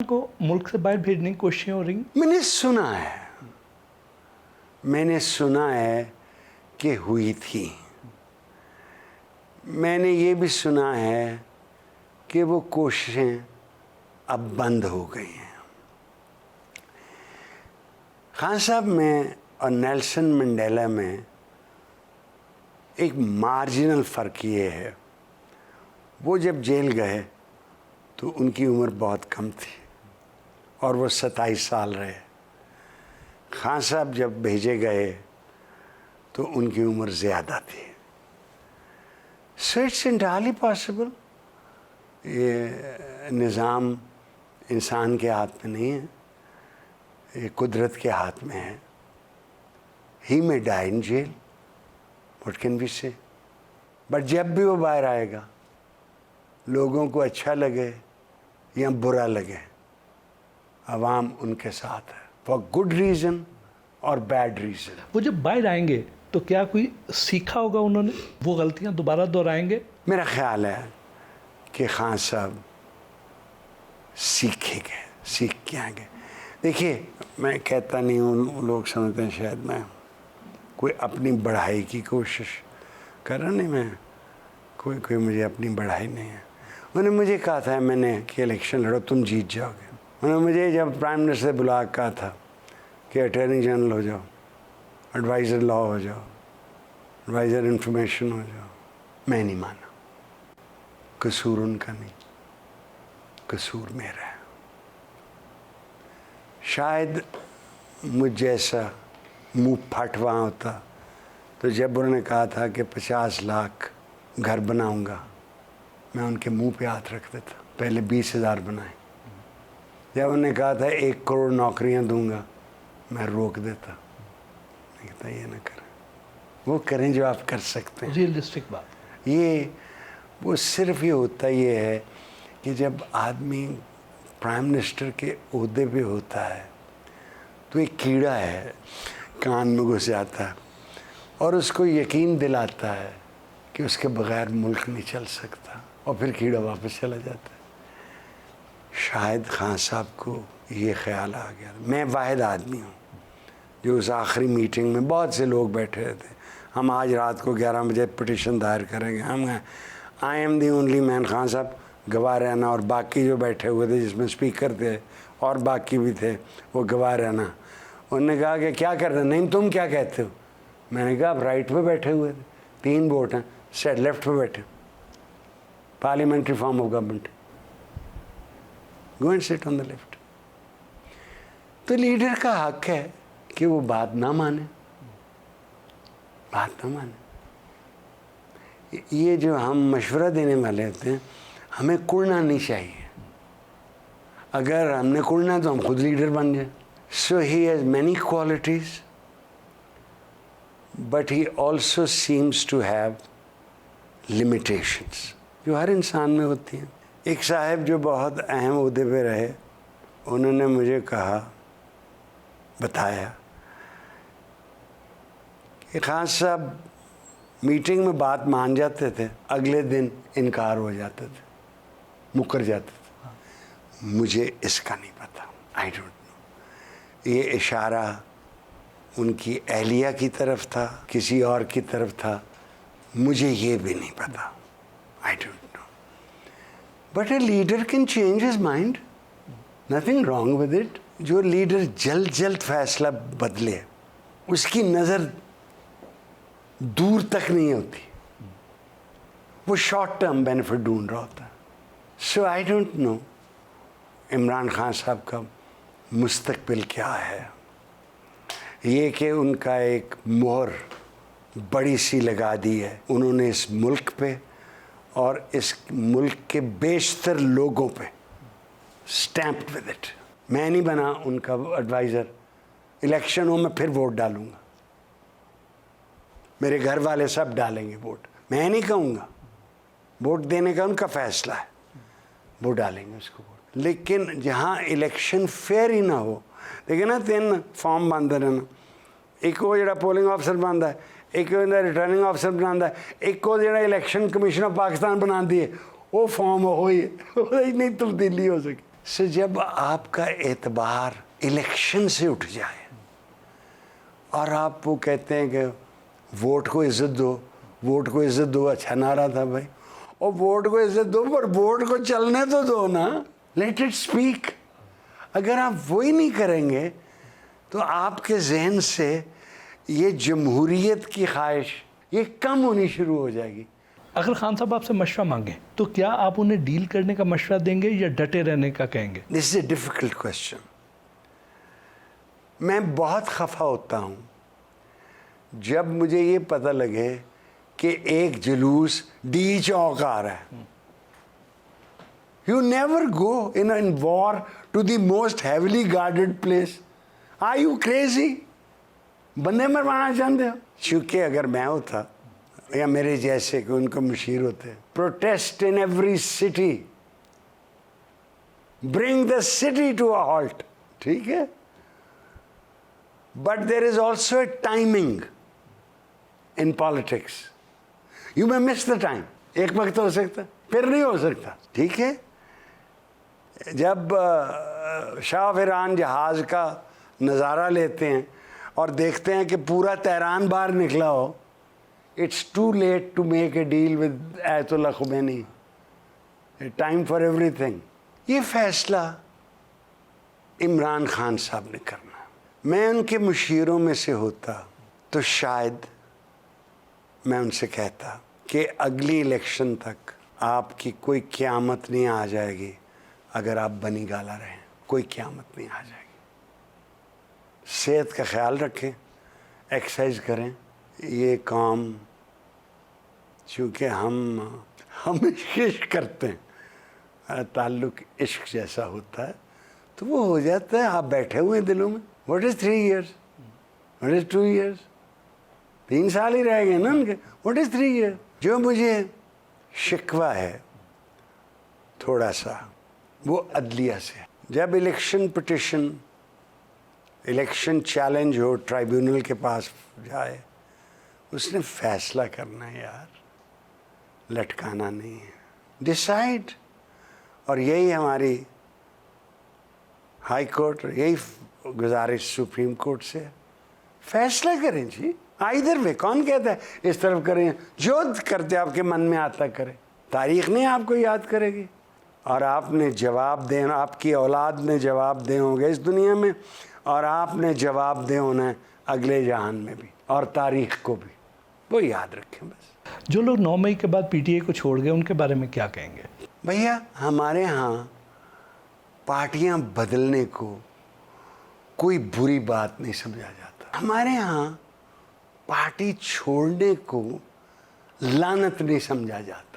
को मुल्क से बाहर भेजने की कोशिशें हो रही? मैंने सुना है कि हुई थी। मैंने ये भी सुना है कि वो कोशिशें अब बंद हो गई हैं। खान साहब में और नेल्सन मंडेला में एक मार्जिनल फ़र्क ये है, वो जब जेल गए तो उनकी उम्र बहुत कम थी और वो 27 साल रहे। खान साहब जब भेजे गए तो उनकी उम्र ज़्यादा थी। So it's entirely possible. ये निज़ाम इंसान के हाथ में नहीं है, ये कुदरत के हाथ में है। He may die in jail, what can we say. But जब भी वो बाहर आएगा, लोगों को अच्छा लगे या बुरा लगे, अवाम उनके साथ है, फॉर गुड रीज़न और बैड रीज़न। वो जब बाहर आएंगे तो क्या कोई सीखा होगा उन्होंने, वो गलतियां दोबारा दोहराएंगे? मेरा ख्याल है कि खान साहब सीखेंगे, सीख के आएंगे। देखिए, मैं कहता नहीं हूँ, लोग समझते हैं शायद मैं कोई अपनी बढ़ाई की कोशिश कर रहा। नहीं, मैं कोई मुझे अपनी बढ़ाई नहीं है। उन्होंने मुझे कहा था, मैंने कि इलेक्शन लड़ो, तुम जीत जाओगे। उन्होंने मुझे जब प्राइम मिनिस्टर से बुला कहा था कि अटॉर्नी जनरल हो जाओ, एडवाइज़र लॉ हो जाओ, एडवाइज़र इंफॉर्मेशन हो जाओ, मैं नहीं माना। कसूर उनका नहीं, कसूर मेरा है। शायद मुझ जैसा मुंह फट वहाँ होता तो जब उन्होंने कहा था कि 50 लाख घर बनाऊंगा, मैं उनके मुंह पे हाथ रख देता। पहले 20,000 बनाए। जब उन्होंने कहा था 1 करोड़ नौकरियां दूंगा, मैं रोक देता। नहीं कहता ये ना करें, वो करें जो आप कर सकते हैं। रियलिस्टिक बात। ये वो सिर्फ ये होता ये है कि जब आदमी प्राइम मिनिस्टर के ओहदे पे होता है तो एक कीड़ा है कान में घुस जाता है और उसको यकीन दिलाता है कि उसके बगैर मुल्क नहीं चल सकता, और फिर कीड़ा वापस चला जाता है। शायद खान साहब को ये ख्याल आ गया। मैं वाहिद आदमी हूँ जो उस आखिरी मीटिंग में बहुत से लोग बैठे थे। हम आज रात को 11 बजे पिटीशन दायर करेंगे। हम I am the only man. Khan साहब गवाह रहना, और बाकी जो बैठे हुए थे जिसमें स्पीकर थे और बाकी भी थे, वो गवाह रहना। उन्होंने कहा कि क्या कर रहे? नहीं, तुम क्या कहते हो? मैंने कहा आप राइट पे बैठे हुए थे, 3 वोट हैं, सेट लेफ्ट पे बैठे। Parliamentary form of government, go and sit on the left. तो लीडर का हक है कि वो बात ना माने, बात ना माने। ये जो हम मशवरा देने वाले होते हैं, हमें कुड़ना नहीं चाहिए। अगर हमने कुड़ना तो हम खुद लीडर बन जाए। So he has many qualities, but he also seems to have limitations जो हर इंसान में होती हैं। एक साहब जो बहुत अहम ओहदे पे रहे, उन्होंने मुझे कहा, बताया कि खान साहब मीटिंग में बात मान जाते थे, अगले दिन इनकार हो जाते थे, मुकर जाते थे। मुझे इसका नहीं पता, आई डोंट नो। ये इशारा उनकी अहलिया की तरफ था, किसी और की तरफ था, मुझे ये भी नहीं पता, आई don't no. But a leader can change his mind, nothing wrong with it. जो लीडर जल्द फैसला बदले, उसकी नज़र दूर तक नहीं होती, वो शॉर्ट टर्म बेनिफिट ढूंढ रहा होता है। So I don't know Imran Khan साहब का मुस्तकबिल क्या है। ये कि उनका एक मोहर बड़ी सी लगा दी है उन्होंने इस मुल्क पे और इस मुल्क के बेशतर लोगों पे, स्टैम्प्ड विद इट। मैं नहीं बना उनका एडवाइज़र, इलेक्शन हो मैं फिर वोट डालूंगा, मेरे घर वाले सब डालेंगे वोट, मैं नहीं कहूँगा, वोट देने का उनका फैसला है, वो डालेंगे उसको वोट। लेकिन जहाँ इलेक्शन फेयर ही ना हो, देखिए ना 3 फॉर्म बनते रहना, एक वो जो पोलिंग ऑफिसर बनता है, एक रिटर्निंग ऑफिसर बनाता है, एक को जो इलेक्शन कमीशन ऑफ पाकिस्तान बना दिए, वो फॉर्म हो ही नहीं तब्दीली हो सकी। से जब आपका एतबार इलेक्शन से उठ जाए और आप वो कहते हैं कि वोट को इज्जत दो, वोट को इज्जत दो, अच्छा नारा था भाई, और वोट को इज्जत दो पर वोट को चलने तो दो ना, लेट इट स्पीक। अगर आप वही नहीं करेंगे तो आपके जहन से ये जमहूरियत की ख्वाहिश ये कम होनी शुरू हो जाएगी। अगर खान साहब आपसे मशवरा मांगे तो क्या आप उन्हें डील करने का मशवरा देंगे या डटे रहने का कहेंगे? This is a difficult question. मैं बहुत खफा होता हूँ जब मुझे ये पता लगे कि एक जुलूस डी चौक आ रहा है। You never go in war to the most heavily guarded place. Are you crazy? बंदे मरवाना चाहते हो? क्योंकि अगर मैं होता या मेरे जैसे कि उनको मशीर होते, protest in every city, bring the city to a halt, ठीक है, but there is also a timing in politics. You may miss the time, एक वक्त हो सकता फिर नहीं हो सकता, ठीक है। जब शाह ईरान जहाज़ का नज़ारा लेते हैं और देखते हैं कि पूरा तेहरान बाहर निकला हो, it's too late to make a deal with Ayatollah Khomeini, time for everything. ये फैसला इमरान खान साहब ने करना। मैं उनके मुशीरों में से होता तो शायद मैं उनसे कहता कि अगली इलेक्शन तक आपकी कोई क़यामत नहीं आ जाएगी अगर आप बनी गाला रहें, कोई क़यामत नहीं आ जाएगी। सेहत का ख्याल रखें, एक्सरसाइज करें। ये काम चूँकि हम इश्क करते हैं, ताल्लुक़ इश्क जैसा होता है तो वो हो जाता है। आप बैठे हुए हैं दिलों में। What is 3 years? What is 2 years? 3 साल ही रह गए ना उनके। What is 3 years? जो मुझे शिकवा है थोड़ा सा वो अदलिया से। जब इलेक्शन पिटिशन, इलेक्शन चैलेंज हो, ट्राइब्यूनल के पास जाए, उसने फैसला करना है यार, लटकाना नहीं है। डिसाइड। और यही हमारी हाई कोर्ट, यही गुजारिश सुप्रीम कोर्ट से, फैसला करें जी। इधर वे कौन कहता है इस तरफ करें, जो करते आपके मन में आता करें। तारीख नहीं आपको याद करेगी और आपने जवाब देना, आपकी औलाद ने जवाब दे होंगे इस दुनिया में और आपने जवाब दे होना है अगले जहान में भी और तारीख को भी। वो याद रखें बस। जो लोग 9 मई के बाद पीटीआई को छोड़ गए उनके बारे में क्या कहेंगे? भैया हमारे यहाँ पार्टियाँ बदलने को कोई बुरी बात नहीं समझा जाता। हमारे यहाँ पार्टी छोड़ने को लानत नहीं समझा जाता।